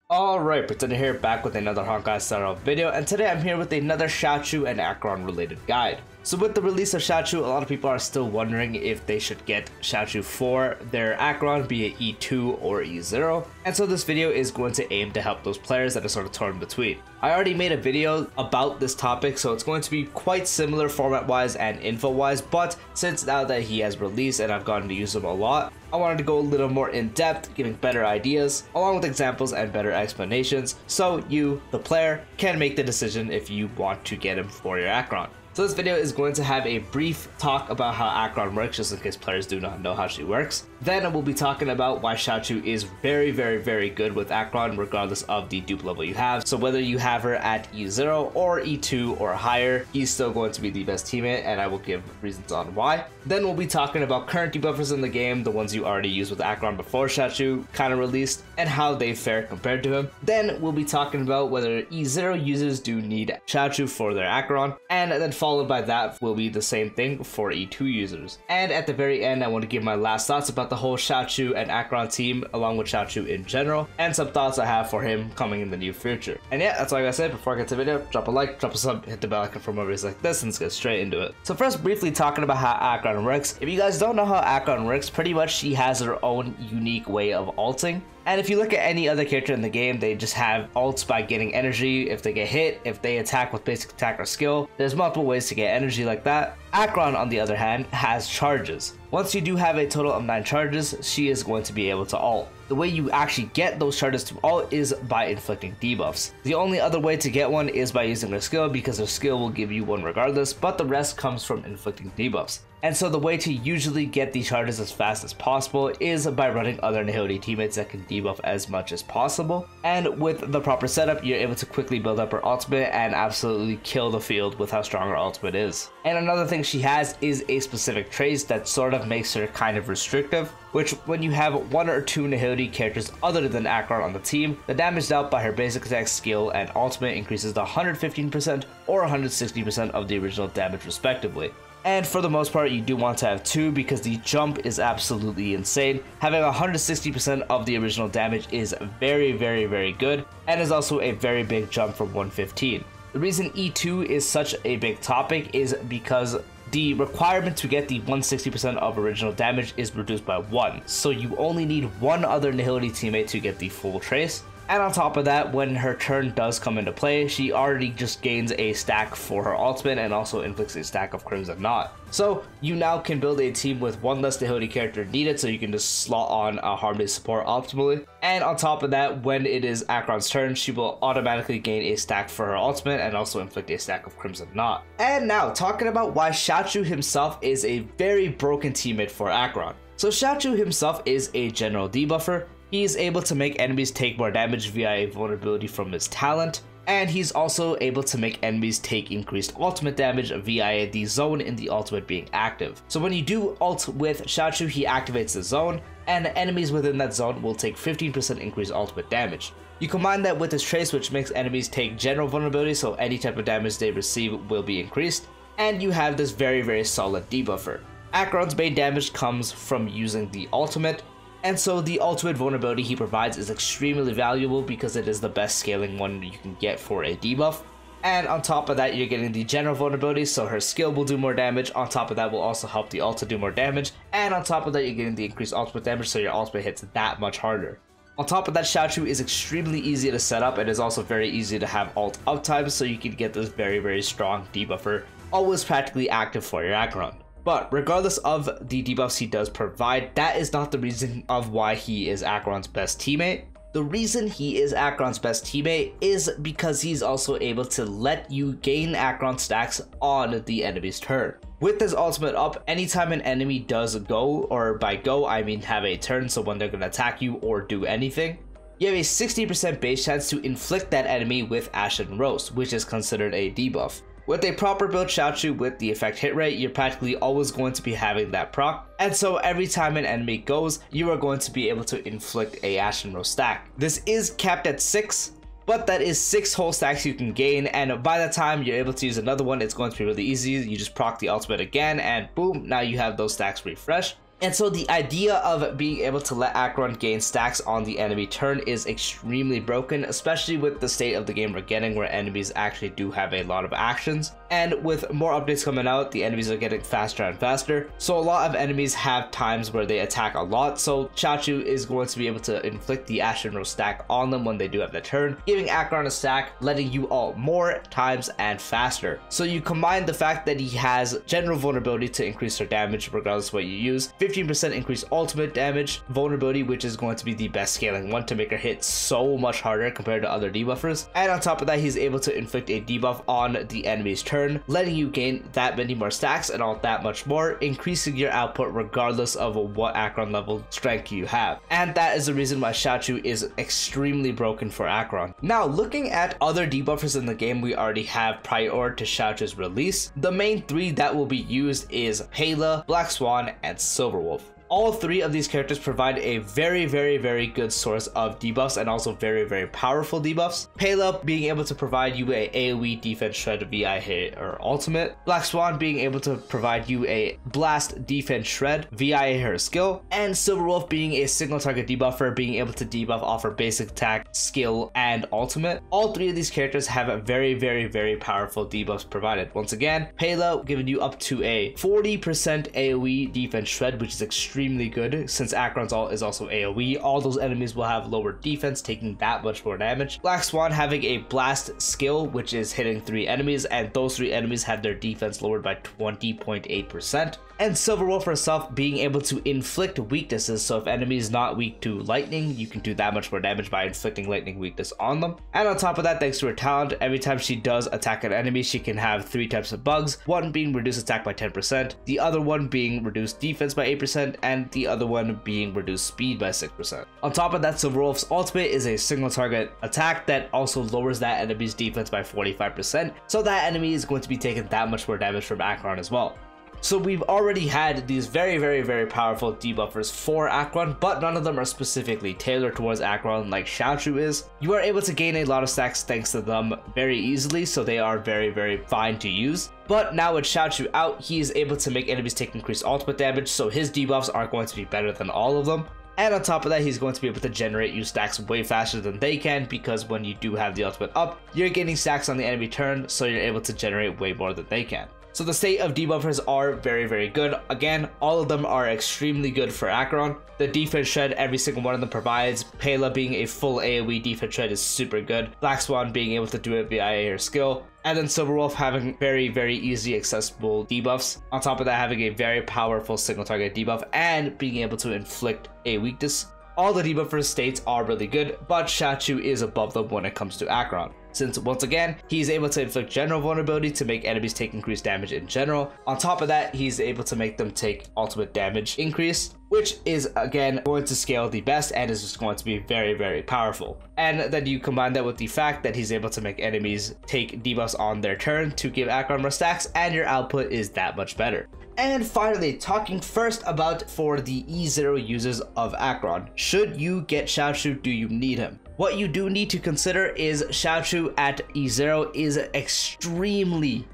Alright, Pretender here, back with another Honkai Star Rail video, and today I'm here with another Xiaochu and Acheron related guide. So with the release of Xiaochu, a lot of people are still wondering if they should get Xiaochu for their Acheron, be it E2 or E0, and so this video is going to aim to help those players that are sort of torn between. I already made a video about this topic, so it's going to be quite similar format-wise and info-wise, but since now that he has released and I've gotten to use him a lot, I wanted to go a little more in-depth, giving better ideas, along with examples and better explanations, so you, the player, can make the decision if you want to get him for your Acheron. So this video is going to have a brief talk about how Acheron works, just in case players do not know how she works. Then we'll be talking about why Xiaochu is very good with Acheron, regardless of the dupe level you have. So whether you have her at E0 or E2 or higher, he's still going to be the best teammate, and I will give reasons on why. Then we'll be talking about current debuffers in the game, the ones you already used with Acheron before Xiaochu kind of released, and how they fare compared to him. Then we'll be talking about whether E0 users do need Xiaochu for their Acheron, and then followed by that will be the same thing for E2 users. And at the very end, I want to give my last thoughts about the whole Xiaochu and Acheron team, along with Xiaochu in general, and some thoughts I have for him coming in the near future. And yeah, that's all I gotta say. Before I get to the video, drop a like, drop a sub, hit the bell icon for more videos like this, and let's get straight into it. So first, briefly talking about how Acheron works. If you guys don't know how Acheron works, pretty much she has her own unique way of ulting. And if you look at any other character in the game, they just have ults by getting energy if they get hit, if they attack with basic attack or skill. There's multiple ways to get energy like that. Acheron, on the other hand, has charges. Once you do have a total of 9 charges, she is going to be able to ult. The way you actually get those charges to ult is by inflicting debuffs. The only other way to get one is by using her skill, because her skill will give you one regardless, but the rest comes from inflicting debuffs. And so the way to usually get these charges as fast as possible is by running other Nihility teammates that can debuff as much as possible. And with the proper setup, you're able to quickly build up her ultimate and absolutely kill the field with how strong her ultimate is. And another thing she has is a specific trait that sort of makes her kind of restrictive, which when you have 1 or 2 Nihility characters other than Acheron on the team, the damage dealt by her basic attack, skill, and ultimate increases to 115% or 160% of the original damage respectively. And for the most part, you do want to have 2 because the jump is absolutely insane. Having 160% of the original damage is very good, and is also a very big jump from 115. The reason E2 is such a big topic is because the requirement to get the 160% of original damage is reduced by 1, so you only need 1 other Nihility teammate to get the full trace. And on top of that, when her turn does come into play, she already just gains a stack for her ultimate and also inflicts a stack of Crimson Knot. So you now can build a team with 1 less Nihility character needed, so you can just slot on a Harmony support optimally. And on top of that, when it is Acheron's turn, she will automatically gain a stack for her ultimate and also inflict a stack of Crimson Knot. And now, talking about why Xiaochu himself is a very broken teammate for Acheron. So Xiaochu himself is a general debuffer. He is able to make enemies take more damage via a vulnerability from his talent, and he's also able to make enemies take increased ultimate damage via the zone in the ultimate being active. So when you do ult with Xiaochu, he activates the zone, and enemies within that zone will take 15% increased ultimate damage. You combine that with his trace, which makes enemies take general vulnerability, so any type of damage they receive will be increased, and you have this very solid debuffer. Acheron's main damage comes from using the ultimate, and so the ultimate vulnerability he provides is extremely valuable because it is the best scaling one you can get for a debuff. And on top of that, you're getting the general vulnerability, so her skill will do more damage. On top of that, will also help the ult to do more damage. And on top of that, you're getting the increased ultimate damage, so your ultimate hits that much harder. On top of that, Xiaochu is extremely easy to set up, and is also very easy to have ult uptime, so you can get this very strong debuffer, always practically active for your Acheron. But regardless of the debuffs he does provide, that is not the reason of why he is Acheron's best teammate. The reason he is Acheron's best teammate is because he's also able to let you gain Acheron stacks on the enemy's turn. With his ultimate up, anytime an enemy does go, or by go I mean have a turn, so when they're going to attack you or do anything, you have a 60% base chance to inflict that enemy with Ashen Roast, which is considered a debuff. With a proper build Xiaochu with the effect hit rate, you're practically always going to be having that proc, and so every time an enemy goes, you are going to be able to inflict a Ashen Roast stack. This is capped at 6, but that is 6 whole stacks you can gain, and by the time you're able to use another one, it's going to be really easy. You just proc the ultimate again, and boom, now you have those stacks refreshed. And so the idea of being able to let Acheron gain stacks on the enemy turn is extremely broken, especially with the state of the game we're getting where enemies actually do have a lot of actions. And with more updates coming out, the enemies are getting faster and faster. So a lot of enemies have times where they attack a lot. So Xiaochu is going to be able to inflict the Ashenro stack on them when they do have the turn, giving Acheron a stack, letting you ult more times and faster. So you combine the fact that he has general vulnerability to increase their damage regardless of what you use, 15% increased ultimate damage, vulnerability, which is going to be the best scaling one to make her hit so much harder compared to other debuffers. And on top of that, he's able to inflict a debuff on the enemy's turn, letting you gain that many more stacks and all that much more, increasing your output regardless of what Acheron level strength you have. And that is the reason why Xiaochu is extremely broken for Acheron. Now, looking at other debuffers in the game we already have prior to Xiaochu's release, the main three that will be used is Pela, Black Swan, and Silverwolf. All three of these characters provide a very good source of debuffs and also very powerful debuffs. Pela being able to provide you a AoE defense shred VI hit or ultimate. Black Swan being able to provide you a blast defense shred VI her skill. And Silverwolf being a single target debuffer, being able to debuff off her basic attack, skill, and ultimate. All three of these characters have a very powerful debuffs provided. Once again, Pela giving you up to a 40% AoE defense shred, which is extremely good since Acheron's ult is also AoE. All those enemies will have lower defense, taking that much more damage. Black Swan having a blast skill, which is hitting 3 enemies, and those 3 enemies had their defense lowered by 20.8%. And Silverwolf herself being able to inflict weaknesses, so if enemy is not weak to lightning, you can do that much more damage by inflicting lightning weakness on them. And on top of that, thanks to her talent, every time she does attack an enemy, she can have 3 types of bugs, one being reduced attack by 10%, the other one being reduced defense by 8%, and the other one being reduced speed by 6%. On top of that, Silverwolf's ultimate is a single target attack that also lowers that enemy's defense by 45%, so that enemy is going to be taking that much more damage from Acheron as well. So we've already had these very powerful debuffers for Acheron, but none of them are specifically tailored towards Acheron like Xiaochu is. You are able to gain a lot of stacks thanks to them very easily, so they are very fine to use. But now with Xiaochu out, he is able to make enemies take increased ultimate damage, so his debuffs are going to be better than all of them. And on top of that, he's going to be able to generate you stacks way faster than they can, because when you do have the ultimate up, you're getting stacks on the enemy turn, so you're able to generate way more than they can. So the state of debuffers are very good. Again, all of them are extremely good for Acheron. The defense shred, every single one of them provides. Pela being a full AoE defense shred is super good. Black Swan being able to do it via her skill. And then Silverwolf having very easy accessible debuffs. On top of that, having a very powerful single target debuff and being able to inflict a weakness. All the debuffer states are really good, but Xiaochu is above them when it comes to Acheron, since once again, he's able to inflict general vulnerability to make enemies take increased damage in general. On top of that, he's able to make them take ultimate damage increase, which is again going to scale the best and is just going to be very powerful. And then you combine that with the fact that he's able to make enemies take debuffs on their turn to give Acheron more stacks, and your output is that much better. And finally, talking first about for the E0 users of Acheron. Should you get Xiaochu? Do you need him? What you do need to consider is Xiaochu at E0 is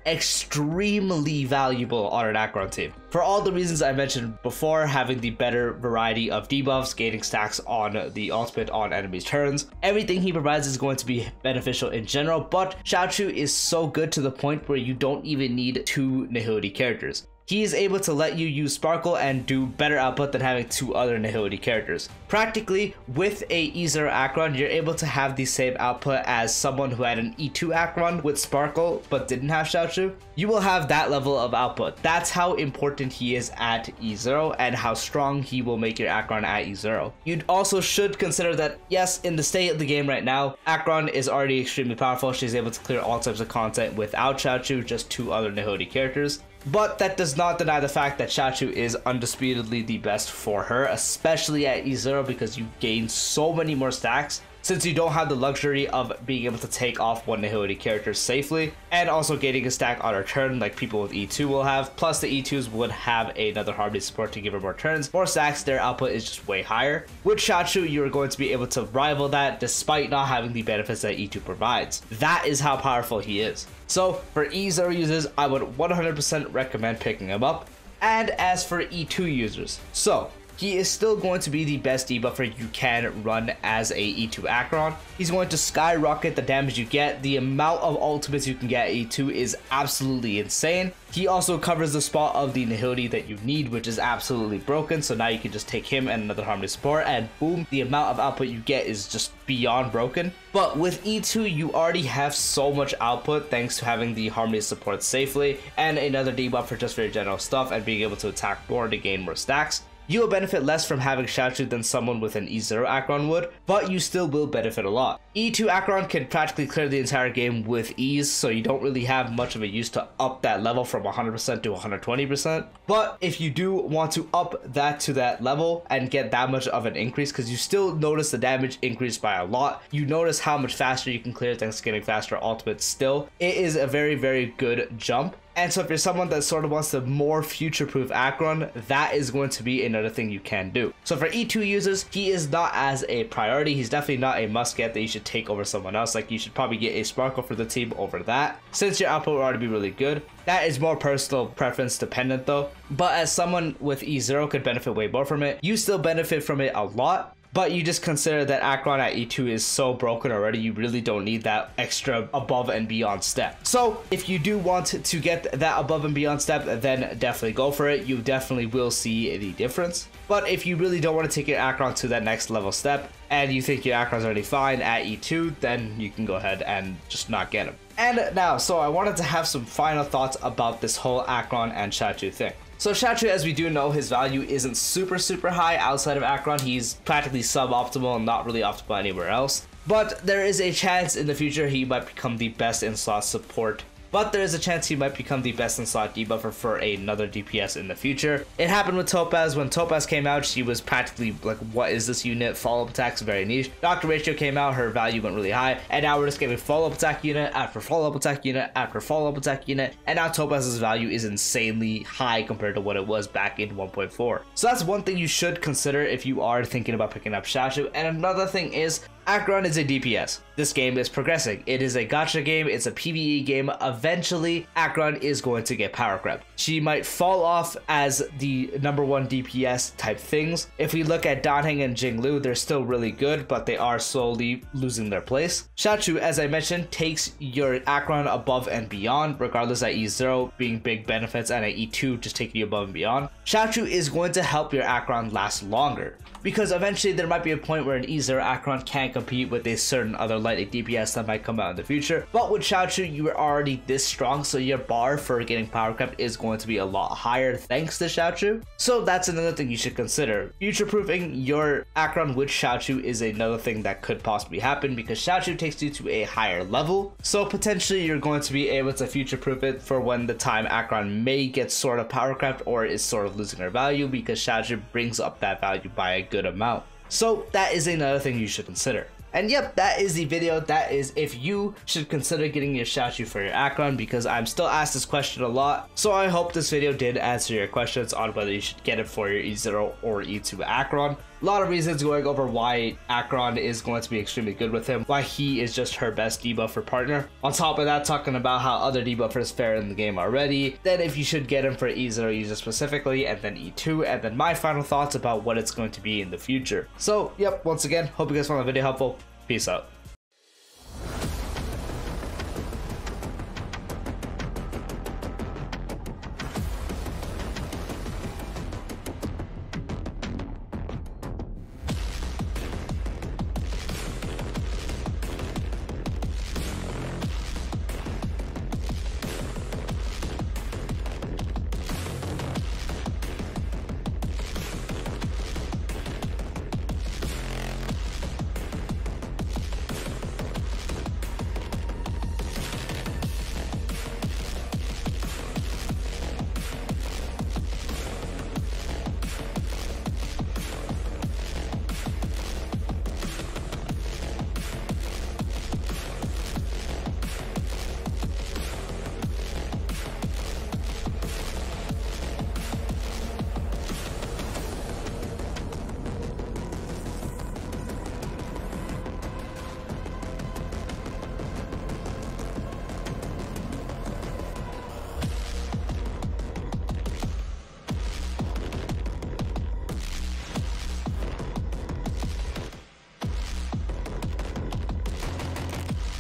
extremely valuable on an Acheron team. For all the reasons I mentioned before, having the better variety of debuffs, gaining stacks on the ultimate on enemies' turns, everything he provides is going to be beneficial in general, but Xiaochu is so good to the point where you don't even need 2 Nihility characters. He is able to let you use Sparkle and do better output than having 2 other Nihility characters. Practically, with a E0 Acheron, you're able to have the same output as someone who had an E2 Acheron with Sparkle but didn't have Xiaochu. You will have that level of output. That's how important he is at E0 and how strong he will make your Acheron at E0. You also should consider that, yes, in the state of the game right now, Acheron is already extremely powerful. She's able to clear all types of content without Xiaochu, just 2 other Nihility characters. But that does not deny the fact that Xiaochu is undisputedly the best for her, especially at E0, because you gain so many more stacks since you don't have the luxury of being able to take off 1 Nihility character safely, and also getting a stack on her turn like people with E2 will have. Plus the E2s would have another Harmony support to give her more turns, more stacks, their output is just way higher. With Xiaochu, you're going to be able to rival that despite not having the benefits that E2 provides. That is how powerful he is. So for E0 users, I would 100% recommend picking him up. And as for E2 users, so he is still going to be the best debuffer you can run as a E2 Acheron. He's going to skyrocket the damage you get. The amount of ultimates you can get at E2 is absolutely insane. He also covers the spot of the Nihility that you need, which is absolutely broken. So now you can just take him and another Harmony support, and boom, the amount of output you get is just beyond broken. But with E2, you already have so much output thanks to having the Harmony support safely and another debuffer just for your general stuff and being able to attack more to gain more stacks. You will benefit less from having Xiaochu than someone with an E0 Acheron would, but you still will benefit a lot. E2 Acheron can practically clear the entire game with ease, so you don't really have much of a use to up that level from 100% to 120%. But if you do want to up that to that level and get that much of an increase, because you still notice the damage increase by a lot, you notice how much faster you can clear thanks to getting faster ultimates still, it is a very, very good jump. And so if you're someone that sort of wants the more future-proof Acheron, that is going to be another thing you can do. So for E2 users, he is not as a priority. He's definitely not a must-get that you should take over someone else. Like, you should probably get a Sparkle for the team over that, since your output will already be really good. That is more personal preference dependent though. But as someone with E0 could benefit way more from it, you still benefit from it a lot. But you just consider that Acheron at E2 is so broken already, you really don't need that extra above and beyond step. So if you do want to get that above and beyond step, then definitely go for it. You definitely will see the difference. But if you really don't want to take your Acheron to that next level step, and you think your Acheron's already fine at E2, then you can go ahead and just not get him. And now, so I wanted to have some final thoughts about this whole Acheron and Xiaochu thing. So Xiaochu, as we do know, his value isn't super high outside of Acheron. He's practically suboptimal and not really optimal anywhere else. But there is a chance in the future he might become the best in slot support. But there is a chance he might become the best in slot debuffer for another DPS in the future. It happened with Topaz. When Topaz came out, she was practically like, what is this unit? Follow-up attacks, very niche. Dr. Ratio came out, her value went really high, and now we're just getting follow-up attack unit after follow-up attack unit after follow-up attack unit, and now Topaz's value is insanely high compared to what it was back in 1.4. So that's one thing you should consider if you are thinking about picking up Xiaochu. And another thing is, Acheron is a DPS. This game is progressing. It is a gacha game. It's a PvE game. Eventually, Acheron is going to get power crept. She might fall off as the #1 DPS type things. If we look at Danheng and Jinglu, they're still really good, but they are slowly losing their place. Xiaochu, as I mentioned, takes your Acheron above and beyond, regardless at E0 being big benefits and at E2 just taking you above and beyond. Xiaochu is going to help your Acheron last longer, because eventually there might be a point where an E0 Acheron can't compete with a certain other lightning DPS that might come out in the future. But with Xiaochu, you are already this strong, so your bar for getting power crept is going to be a lot higher thanks to Xiaochu. So that's another thing you should consider. Future-proofing your Acheron with Xiaochu is another thing that could possibly happen, because Xiaochu takes you to a higher level. So potentially you're going to be able to future-proof it for when the time Acheron may get sort of power crept or is sort of losing her value, because Xiaochu brings up that value by a good amount. So that is another thing you should consider. And yep, that is the video. That is if you should consider getting your Xiaochu for your Acheron, because I'm still asked this question a lot. So I hope this video did answer your questions on whether you should get it for your E0 or E2 Acheron. A lot of reasons going over why Acheron is going to be extremely good with him, why he is just her best debuffer partner. On top of that, talking about how other debuffers fare in the game already, then if you should get him for E0 user specifically, and then E2, and then my final thoughts about what it's going to be in the future. So yep, once again, hope you guys found the video helpful. Peace out.